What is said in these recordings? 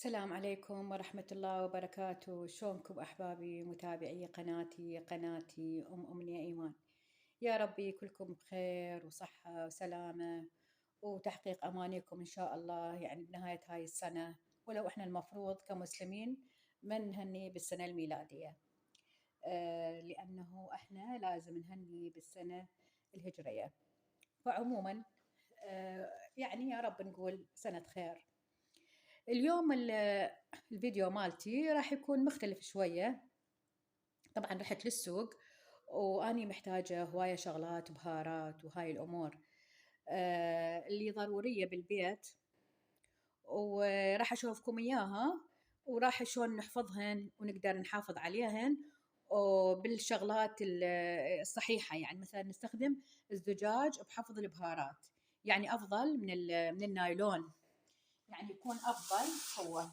السلام عليكم ورحمة الله وبركاته. شلونكم أحبابي متابعي قناتي أمنية إيمان؟ يا ربي كلكم بخير وصحة وسلامة وتحقيق أمانيكم إن شاء الله، يعني بنهاية هاي السنة. ولو إحنا المفروض كمسلمين ما نهني بالسنة الميلادية، لأنه إحنا لازم نهني بالسنة الهجرية. فعموما يعني يا رب نقول سنة خير. اليوم الفيديو مالتي راح يكون مختلف شوية. طبعا رحت للسوق وأني محتاجة هواية شغلات بهارات وهاي الأمور اللي ضرورية بالبيت، وراح أشوفكم إياها وراح شلون نحفظهن ونقدر نحافظ عليهن وبالشغلات الصحيحة. يعني مثلا نستخدم الزجاج بحفظ البهارات، يعني أفضل من النايلون، يعني يكون أفضل. هو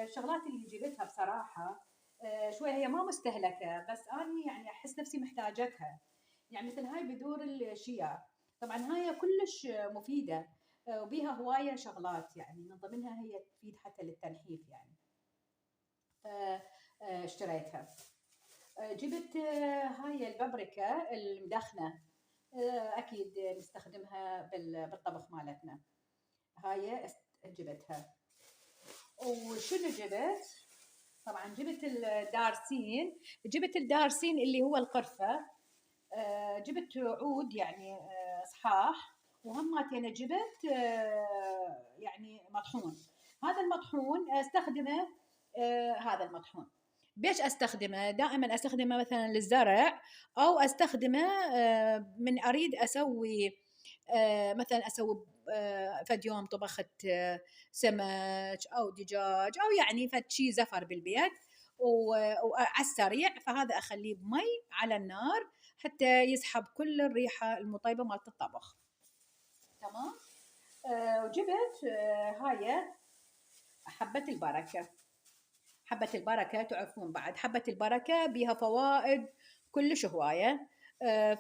الشغلات اللي جبتها بصراحة شوي هي ما مستهلكة، بس أنا يعني أحس نفسي محتاجتها. يعني مثل هاي بذور الشيا، طبعا هاي كلش مفيدة وبيها هواية شغلات، يعني من ضمنها هي تفيد حتى للتنحيف يعني. فاشتريتها. جبت هاي البابريكا المدخنة، أكيد نستخدمها بالطبخ مالتنا. هاي جبتها. وشنو جبت؟ طبعا جبت الدارسين، جبت الدارسين اللي هو القرفة. جبت عود يعني صحاح، وهماتين جبت يعني مطحون. هذا المطحون استخدمه، هذا المطحون بيش استخدمه؟ دائما استخدمه مثلا للزرع، او استخدمه من اريد اسوي مثلا اسوي فد يوم طبخت سمك او دجاج او يعني فد شي زفر بالبيت وعلى السريع، فهذا اخليه بمي على النار حتى يسحب كل الريحه المطيبه مالت الطبخ. تمام. وجبت هاي حبه البركه. حبه البركه تعرفون بعد حبه البركه بيها فوائد كلش هوايه.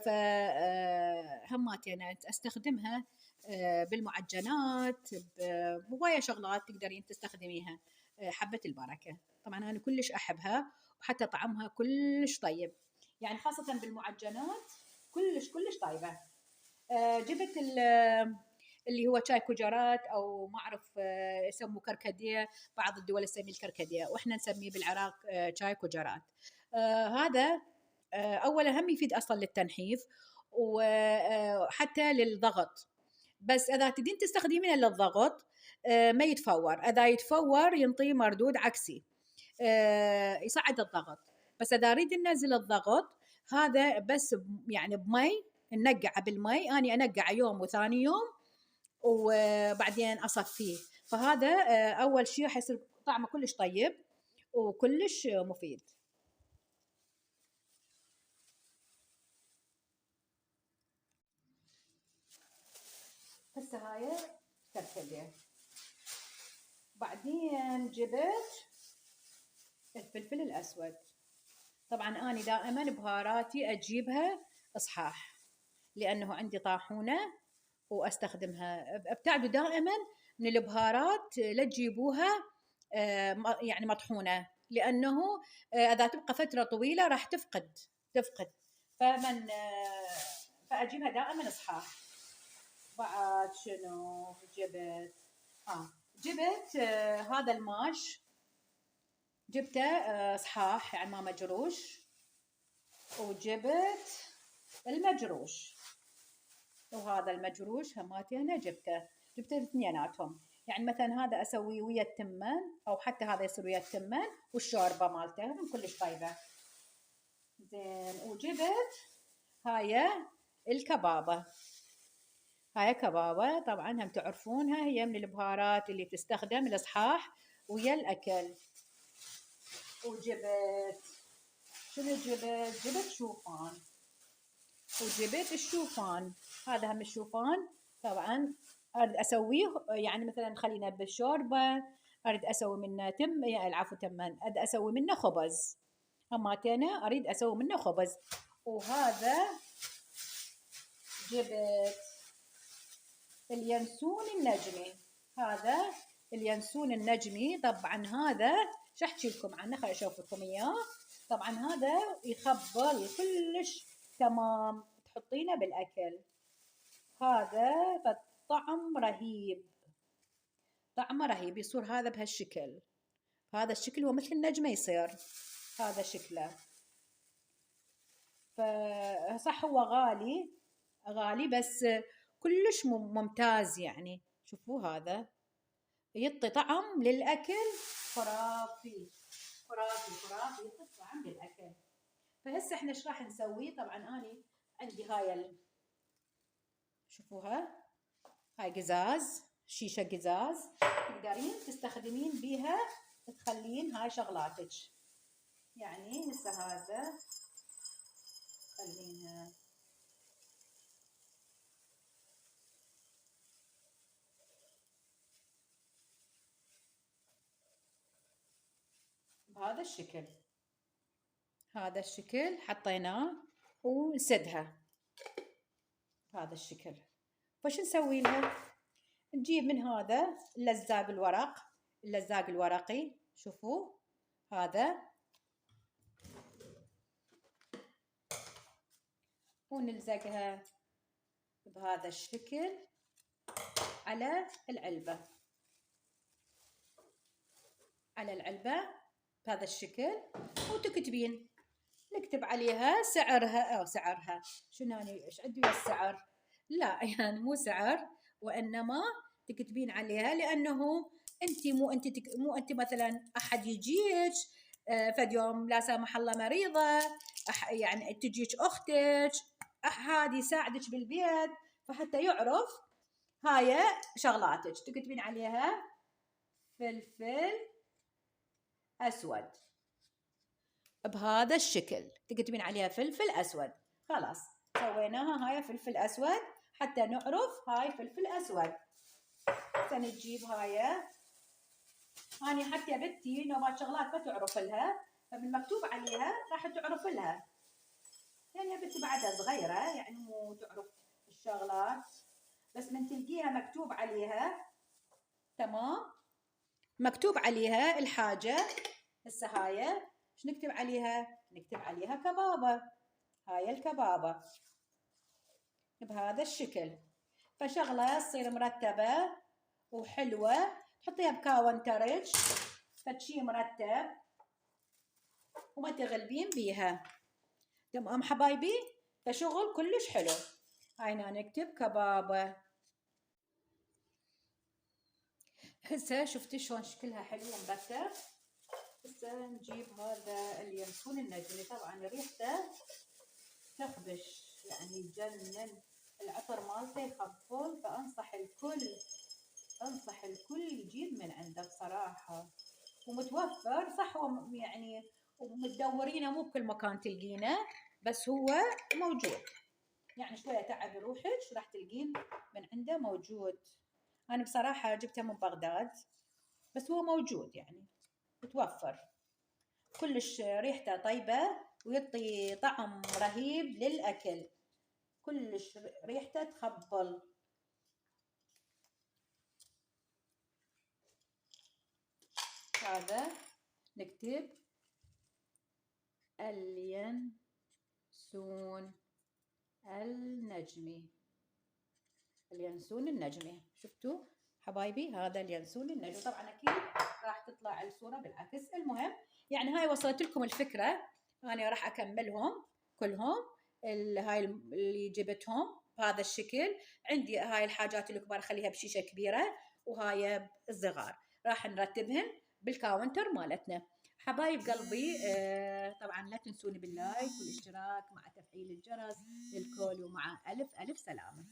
فهماتين استخدمها بالمعجنات، بهواية شغلات تقدرين تستخدميها. حبة البركة طبعا أنا كلش أحبها، وحتى طعمها كلش طيب، يعني خاصة بالمعجنات كلش طيبة. جبت اللي هو شاي كجرات، او ما اعرف يسموه كركديه، بعض الدول تسميه الكركديه واحنا نسميه بالعراق شاي كجرات. هذا اولا هم يفيد اصلا للتنحيف وحتى للضغط، بس اذا تدين تستخدمينه للضغط ما يتفور، اذا يتفور ينطي مردود عكسي، يصعد الضغط. بس اذا اريد ننزل الضغط هذا بس يعني بمي، ننقعه بالمي، اني انقعه يوم وثاني يوم وبعدين اصفيه. فهذا اول شيء حيصير طعمه كلش طيب وكلش مفيد. هسه هاي كركديه. بعدين جبت الفلفل الاسود. طبعا أنا دائما بهاراتي أجيبها صحاح، لأنه عندي طاحونة وأستخدمها. ابتعدوا دائما من البهارات لا تجيبوها يعني مطحونة، لأنه إذا تبقى فترة طويلة راح تفقد. فمن فأجيبها دائما صحاح. بعد شنو جبت؟ جبت هذا الماش، جبته صحاح يعني ما مجروش. وجبت المجروش، وهذا المجروش هماتين جبت الاثنيناتهم. يعني مثلا هذا اسويه ويا التمان، او حتى هذا يصير ويا التمان والشوربه مالته هم كلش طيبه. زين. وجبت هاي الكبابه. هاي كبابه طبعا هم تعرفونها، هي من البهارات اللي تستخدم الاصحاح ويا الاكل. وجبت شنو جبت شوفان. وجبت الشوفان، هذا هم الشوفان طبعا اريد اسويه، يعني مثلا خلينا بالشوربه، اريد اسوي منه يعني العفو تمن، اريد اسوي منه خبز، هماتين اريد اسوي منه خبز. وهذا جبت اليانسون النجمي. هذا اليانسون النجمي. طبعا هذا شو احكي لكم عنه، خليني اشوف لكم اياه. طبعا هذا يخبل كلش تمام، تحطينه بالاكل. هذا طعم رهيب، طعمه رهيب، يصير هذا بهالشكل. هذا الشكل هو مثل النجمة يصير هذا شكله. فصح هو غالي غالي بس كلش ممتاز يعني. شوفوا هذا يعطي طعم للأكل خرافي خرافي خرافي، يعطي طعم للأكل. فهسه احنا ايش راح نسوي؟ طبعا أنا عندي هاي شوفوها، هاي قزاز، شيشة قزاز تقدرين تستخدمين بيها تخلين هاي شغلاتك. يعني هسه هذا خلينا بهذا الشكل. هذا الشكل حطيناه ونسدها بهذا الشكل. فش نسوي لها؟ نجيب من هذا اللزاق الورق، اللزاق الورقي، شوفوا هذا، ونلزقها بهذا الشكل على العلبة، على العلبة بهذا الشكل. وتكتبين، نكتب عليها سعرها أو سعرها. شنو أنا إيش عندي السعر؟ لا يعني مو سعر، وإنما تكتبين عليها، لأنه مو أنت مثلا أحد يجيك فد يوم لا سامح الله مريضة، يعني تجيك أختك هذه يساعدك بالبيت، فحتى يعرف هاي شغلاتك تكتبين عليها فلفل أسود بهذا الشكل، تكتبين عليها فلفل أسود. خلاص سويناها هاي فلفل أسود حتى نعرف هاي فلفل أسود. سنجيب هاي، أنا حتى يا بنتي نوبات شغلات ما تعرف لها، فبالمكتوب عليها راح تعرف لها، يعني يا بنتي بعدها صغيرة يعني مو تعرف الشغلات، بس من تلقيها مكتوب عليها تمام، مكتوب عليها الحاجة. هسه هاي ايش نكتب عليها؟ نكتب عليها كبابة، هاي الكبابة بهذا الشكل. فشغلة تصير مرتبة وحلوة، تحطيها بكاونترج فتشي مرتب وما تغلبين بيها. تمام حبايبي؟ فشغل كلش حلو. هاي نكتب كبابة. هسه شفتي شلون شكلها حلو ومرتب. هسه نجيب هذا اليانسون النجمي، طبعا ريحته تخبش يعني يجنن، العطر مالته يخبل. فانصح الكل، انصح الكل يجيب من عنده بصراحة، ومتوفر صح يعني، ومتدورينه مو بكل مكان تلقينه، بس هو موجود. يعني شوية تعبي روحك راح تلقين من عنده موجود. أنا بصراحة جبته من بغداد، بس هو موجود يعني متوفر. كلش ريحته طيبة ويعطي طعم رهيب للأكل، كلش ريحته تخبل. هذا نكتب اليانسون النجمي، اليانسون النجمي. شفتوا حبايبي؟ هذا اليانسون النجمي. طبعا اكيد راح تطلع الصوره بالعكس. المهم يعني هاي وصلت لكم الفكره. انا راح اكملهم كلهم، هاي اللي جبتهم بهذا الشكل. عندي هاي الحاجات الكبار اخليها بشيشه كبيره، وهاي الصغار راح نرتبهن بالكاونتر مالتنا. حبايب قلبي طبعا لا تنسوني باللايك والاشتراك مع تفعيل الجرس للكل، ومع ألف ألف سلامة.